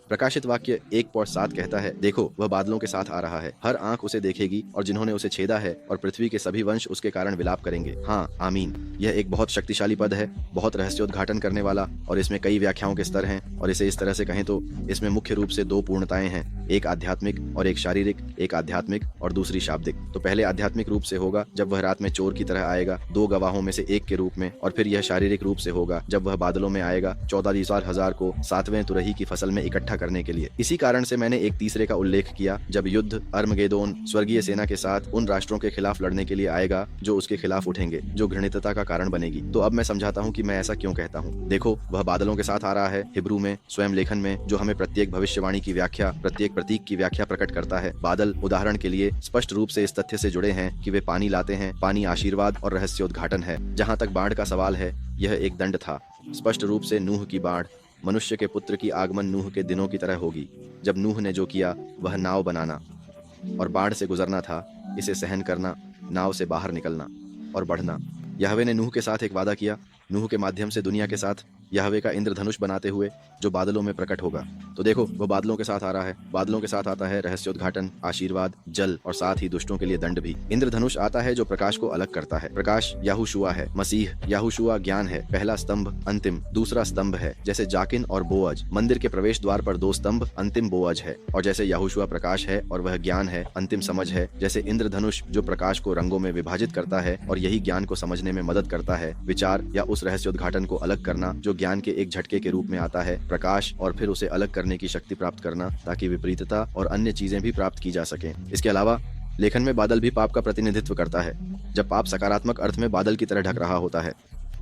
प्रकाशित वाक्य 1:7 कहता है, देखो वह बादलों के साथ आ रहा है, हर आंख उसे देखेगी और जिन्होंने उसे छेदा है, और पृथ्वी के सभी वंश उसके कारण विलाप करेंगे। हाँ, आमीन। यह एक बहुत शक्तिशाली पद है, बहुत रहस्योद्घाटन करने वाला, और इसमें कई व्याख्याओं के स्तर हैं। और इसे इस तरह से कहें तो इसमें मुख्य रूप से दो पूर्णताएं हैं, एक आध्यात्मिक और एक शारीरिक, एक आध्यात्मिक और दूसरी शाब्दिक। तो पहले आध्यात्मिक रूप से होगा जब वह रात में चोर की तरह आएगा, दो गवाहों में से एक के रूप में, और फिर यह शारीरिक रूप से होगा जब वह बादलों में आएगा 14,000 को 7वें तुरही की फसल में इकट्ठा करने के लिए। इसी कारण से मैंने एक तीसरे का उल्लेख किया, जब युद्ध अर्मगेदोन स्वर्गीय सेना के साथ उन राष्ट्रों के खिलाफ लड़ने के लिए आएगा जो उसके खिलाफ उठेंगे, जो घृणितता का कारण बनेगी। तो अब मैं समझाता हूँ कि मैं ऐसा क्यों कहता हूँ। देखो, वह बादलों के साथ आ रहा है हिब्रू में, स्वयं लेखन में, जो हमें प्रत्येक भविष्यवाणी की व्याख्या, प्रत्येक प्रतीक की व्याख्या प्रकट करता है। बादल उदाहरण के लिए स्पष्ट रूप से इस तथ्य से जुड़े हैं कि वे पानी लाते हैं। पानी आशीर्वाद और रहस्योद्घाटन है। जहाँ तक बाढ़ का सवाल है, यह एक दंड था। स्पष्ट रूप से नूह की बाढ़, मनुष्य के पुत्र की आगमन नूह के दिनों की तरह होगी, जब नूह ने जो किया वह नाव बनाना और बाढ़ से गुजरना था, इसे सहन करना, नाव से बाहर निकलना और बढ़ना। यहवे ने नूह के साथ एक वादा किया, नूह के माध्यम से दुनिया के साथ यहवे का इंद्रधनुष बनाते हुए, जो बादलों में प्रकट होगा। तो देखो, वह बादलों के साथ आ रहा है। बादलों के साथ आता है रहस्योद्घाटन, आशीर्वाद, जल और साथ ही दुष्टों के लिए दंड भी। इंद्रधनुष आता है जो प्रकाश को अलग करता है। प्रकाश याहुशुआ है, मसीह। याहुशुआ ज्ञान है, पहला स्तंभ अंतिम, दूसरा स्तंभ है। जैसे जाकिन और बोअज मंदिर के प्रवेश द्वार पर दो स्तंभ, अंतिम बोअज है। और जैसे याहुशुआ प्रकाश है और वह ज्ञान है, अंतिम समझ है। जैसे इंद्रधनुष जो प्रकाश को रंगों में विभाजित करता है और यही ज्ञान को समझने में मदद करता है, विचार या उस रहस्योद्घाटन को अलग करना जो ज्ञान के एक झटके के रूप में आता है, प्रकाश, और फिर उसे अलग करने की शक्ति प्राप्त करना ताकि विपरीतता और अन्य चीजें भी प्राप्त की जा सकें। इसके अलावा लेखन में बादल भी पाप का प्रतिनिधित्व करता है, जब पाप सकारात्मक अर्थ में बादल की तरह ढक रहा होता है।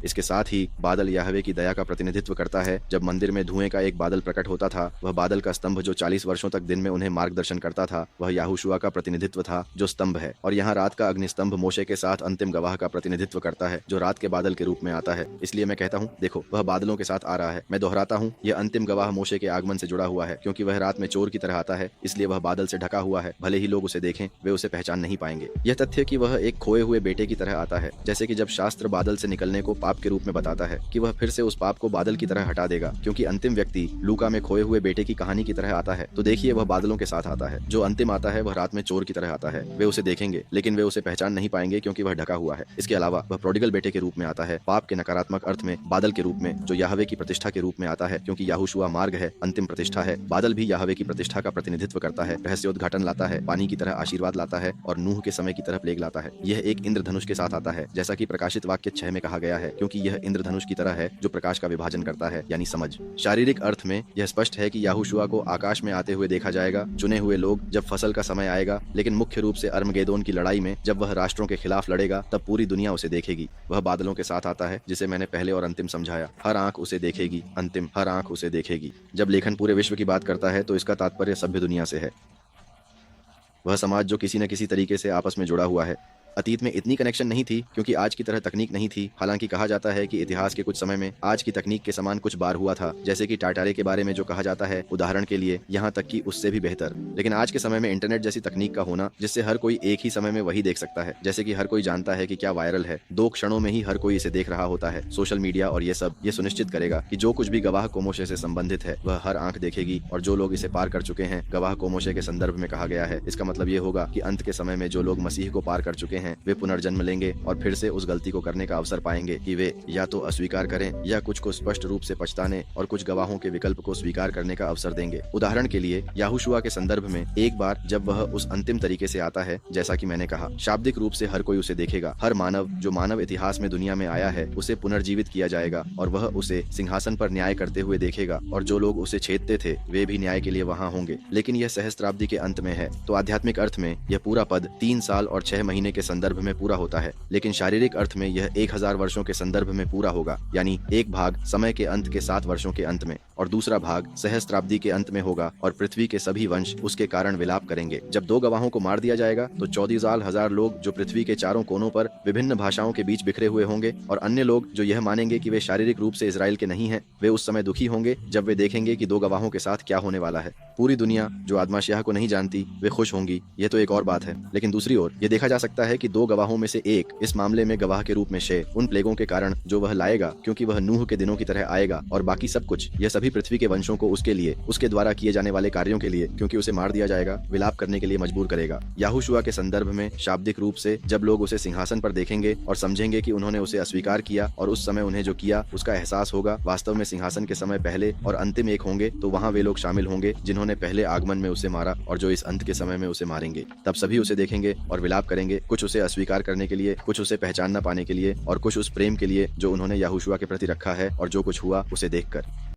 इसके साथ ही बादल याहवे की दया का प्रतिनिधित्व करता है। जब मंदिर में धुएं का एक बादल प्रकट होता था, वह बादल का स्तंभ जो 40 वर्षों तक दिन में उन्हें मार्गदर्शन करता था, वह याहुशुआ का प्रतिनिधित्व था जो स्तंभ है। और यहाँ रात का अग्निस्तंभ मोशे के साथ अंतिम गवाह का प्रतिनिधित्व करता है, जो रात के बादल के रूप में आता है। इसलिए मैं कहता हूँ, देखो, वह बादलों के साथ आ रहा है। मैं दोहराता हूँ, यह अंतिम गवाह मोशे के आगमन से जुड़ा हुआ है, क्योंकि वह रात में चोर की तरह आता है, इसलिए वह बादल से ढका हुआ है। भले ही लोग उसे देखें, वे उसे पहचान नहीं पाएंगे। यह तथ्य कि वह एक खोए हुए बेटे की तरह आता है, जैसे कि जब शास्त्र बादल से निकलने को पाप के रूप में बताता है कि वह फिर से उस पाप को बादल की तरह हटा देगा, क्योंकि अंतिम व्यक्ति लूका में खोए हुए बेटे की कहानी की तरह आता है। तो देखिए, वह बादलों के साथ आता है। जो अंतिम आता है वह रात में चोर की तरह आता है। वे उसे देखेंगे, लेकिन वे उसे पहचान नहीं पाएंगे, क्योंकि वह ढका हुआ है। इसके अलावा वह प्रोडिगल बेटे के रूप में आता है, पाप के नकारात्मक अर्थ में बादल के रूप में, जो याहवे की प्रतिष्ठा के रूप में आता है, क्योंकि याहुशुआ मार्ग है, अंतिम प्रतिष्ठा है। बादल भी याहवे की प्रतिष्ठा का प्रतिनिधित्व करता है, रहस्योद्घाटन लाता है, पानी की तरह आशीर्वाद लाता है और नूह के समय की तरह प्लेग लाता है। यह एक इंद्रधनुष के साथ आता है, जैसा कि प्रकाशित वाक्य 6 में कहा गया है, क्योंकि यह इंद्रधनुष की तरह है जो प्रकाश का विभाजन करता है, यानी समझ। शारीरिक अर्थ में यह स्पष्ट है कि याहुशुआ को आकाश में आते हुए देखा जाएगा, चुने हुए लोग, जब फसल का समय आएगा। लेकिन मुख्य रूप से अर्मगेदोन की लड़ाई में, जब वह राष्ट्रों के खिलाफ लड़ेगा, तब पूरी दुनिया उसे देखेगी। वह बादलों के साथ आता है, जिसे मैंने पहले और अंतिम समझाया। हर आंख उसे देखेगी, अंतिम, हर आंख उसे देखेगी। जब लेखन पूरे विश्व की बात करता है तो इसका तात्पर्य सभ्य दुनिया से है, वह समाज जो किसी न किसी तरीके से आपस में जुड़ा हुआ है। अतीत में इतनी कनेक्शन नहीं थी, क्योंकि आज की तरह तकनीक नहीं थी। हालांकि कहा जाता है कि इतिहास के कुछ समय में आज की तकनीक के समान कुछ बार हुआ था, जैसे कि टाटारे के बारे में जो कहा जाता है, उदाहरण के लिए, यहाँ तक कि उससे भी बेहतर। लेकिन आज के समय में इंटरनेट जैसी तकनीक का होना, जिससे हर कोई एक ही समय में वही देख सकता है, जैसे कि हर कोई जानता है कि क्या वायरल है, 2 क्षणों में ही हर कोई इसे देख रहा होता है। सोशल मीडिया और ये सब ये सुनिश्चित करेगा कि जो कुछ भी गवाह कोमोशे से संबंधित है वह हर आंख देखेगी, और जो लोग इसे पार कर चुके हैं, गवाह कोमोशे के संदर्भ में कहा गया है, इसका मतलब ये होगा कि अंत के समय में जो लोग मसीह को पार कर चुके हैं, वे पुनर्जन्म लेंगे और फिर से उस गलती को करने का अवसर पाएंगे कि वे या तो अस्वीकार करें या कुछ को स्पष्ट रूप से पछताने और कुछ गवाहों के विकल्प को स्वीकार करने का अवसर देंगे। उदाहरण के लिए, याहुशुआ के संदर्भ में, एक बार जब वह उस अंतिम तरीके से आता है, जैसा कि मैंने कहा, शाब्दिक रूप से हर कोई उसे देखेगा। हर मानव जो मानव इतिहास में दुनिया में आया है, उसे पुनर्जीवित किया जाएगा और वह उसे सिंहासन पर न्याय करते हुए देखेगा, और जो लोग उसे छेदते थे वे भी न्याय के लिए वहां होंगे। लेकिन यह सहस्त्राब्दी के अंत में है। तो आध्यात्मिक अर्थ में यह पूरा पद 3 साल और 6 महीने के संदर्भ में पूरा होता है, लेकिन शारीरिक अर्थ में यह 1000 वर्षों के संदर्भ में पूरा होगा। यानी एक भाग समय के अंत के 7 वर्षों के अंत में और दूसरा भाग सहस्त्राब्दी के अंत में होगा, और पृथ्वी के सभी वंश उसके कारण विलाप करेंगे। जब 2 गवाहों को मार दिया जाएगा तो 14,000 लोग जो पृथ्वी के चारों कोनों पर विभिन्न भाषाओं के बीच बिखरे हुए होंगे, और अन्य लोग जो यह मानेंगे कि वे शारीरिक रूप से इजराइल के नहीं हैं, वे उस समय दुखी होंगे जब वे देखेंगे कि 2 गवाहों के साथ क्या होने वाला है। पूरी दुनिया जो आदमाशियाह को नहीं जानती, वे खुश होंगी। यह तो एक और बात है। लेकिन दूसरी ओर यह देखा जा सकता है कि 2 गवाहों में से एक इस मामले में गवाह के रूप में शे, उन प्लेगों के कारण जो वह लाएगा, क्योंकि वह नूह के दिनों की तरह आएगा, और बाकी सब कुछ, यह सभी सभी पृथ्वी के वंशों को उसके लिए, उसके द्वारा किए जाने वाले कार्यों के लिए, क्योंकि उसे मार दिया जाएगा, विलाप करने के लिए मजबूर करेगा। याहोशुआ के संदर्भ में शाब्दिक रूप से जब लोग उसे सिंहासन पर देखेंगे और समझेंगे कि उन्होंने उसे अस्वीकार किया और उस समय उन्हें जो किया उसका एहसास होगा, वास्तव में सिंहासन के समय पहले और अंतिम एक होंगे, तो वहाँ वे लोग शामिल होंगे जिन्होंने पहले आगमन में उसे मारा और जो इस अंत के समय में उसे मारेंगे। तब सभी उसे देखेंगे और विलाप करेंगे, कुछ उसे अस्वीकार करने के लिए, कुछ उसे पहचान न पाने के लिए और कुछ उस प्रेम के लिए जो उन्होंने याहोशुआ के प्रति रखा है और जो कुछ हुआ उसे देखकर।